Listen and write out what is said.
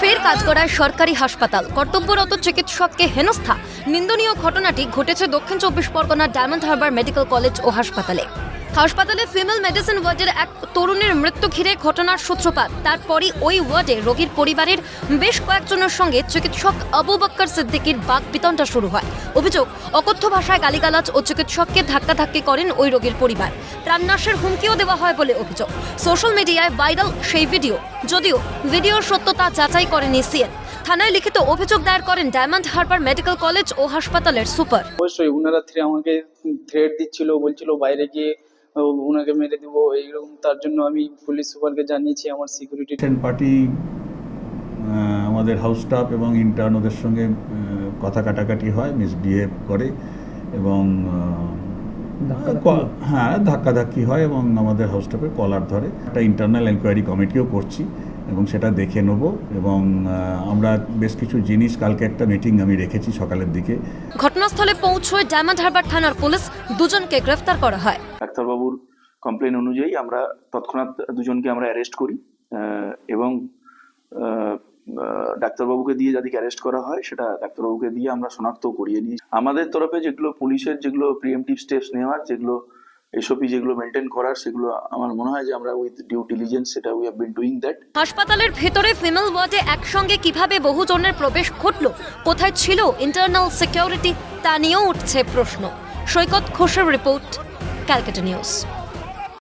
ফের কাজগড়ায় সরকারি হাসপাতাল, কর্তব্যরত চিকিৎসককে হেনস্থা। নিন্দনীয় ঘটনাটি ঘটেছে দক্ষিণ 24 পরগনার ডায়মন্ড হারবার মেডিকেল কলেজ ও হাসপাতালে। ফিমেল মেডিসিন ওয়ার্ডের এক তরুণীর মৃত্যু ঘিরে ঘটনার সূত্রপাত। তারপরই ওই ওয়ার্ডে রোগীর পরিবারের বেশ কয়েকজনের সঙ্গে চিকিৎসক আবু বক্কর সিদ্দিকীর বাকবিতণ্ডা শুরু হয়। অভিযোগ, অকথ্য ভাষায় গালিগালাজ ও চিকিৎসককে ধাক্কাধাক্কি করেন ওই রোগীর পরিবার। প্রাণনাশের হুমকিও দেওয়া হয় বলে অভিযোগ। সোশ্যাল মিডিয়ায় ভাইরাল সেই ভিডিও, যদিও ভিডিওর সত্যতা যাচাই করেনি সিএন। থানায় লিখিত অভিযোগ দায়ের করেন ডায়মন্ড হারবার মেডিকেল কলেজ ও হাসপাতালের সুপার। অবশ্যই ওনারা আমাকে থ্রেট দিচ্ছিল, বলছিল বাইরে গিয়ে ওনাকে মেরে দিব এইরকম। তার জন্য আমি পুলিশ সুপারকে জানিয়েছি আমার সিকিউরিটি পার্টি আমাদের হাউস স্টাফ এবং ইন্টার্ন ওদের সঙ্গে কথা কাটাকাটি হয়, মিসবিহেভ করে এবং হ্যাঁ ধাক্কাধাক্কি হয় এবং আমাদের হাউস স্টাফের কলার ধরে। একটা ইন্টারনাল এনকোয়ারি কমিটিও করছি এবং সেটা দেখে নেব এবং আমরা বেশ কিছু জিনিস, কালকে একটা মিটিং আমি রেখেছি সকালের দিকে। ঘটনাস্থলে পৌঁছয় ডায়মন্ড হারবার থানার পুলিশ, দুজনকে গ্রেফতার করা হয়। ডাক্তারবাবুর কমপ্লেন অনুযায়ী আমরা তৎক্ষণাৎ দুজনকে আমরা অ্যারেস্ট করি এবং ডাক্তারবাবুকে দিয়ে যাদেরকে অ্যারেস্ট করা হয় সেটা ডাক্তারবাবুকে দিয়ে আমরা শনাক্ত করিয়ে নিই। আমাদের তরফে যেগুলো পুলিশের যেগুলো প্রিএমটিভ স্টেপস নেওয়ার, যেগুলো এসওপি যেগুলো মেনটেন করার, সেগুলো আমার মনে হয় যে আমরা উইথ ডিউ ডিলিজেন্স সেটা we have been doing that. হাসপাতালের ভেতরে ফিমেল ওয়ার্ডে একসঙ্গে কিভাবে বহুজনের প্রবেশ ঘটলো, কোথায় ছিল ইন্টারনাল সিকিউরিটি, তা নিয়েও উঠছে প্রশ্ন। সৈকত ঘোষের রিপোর্ট, ক্যালকাটা নিউজ।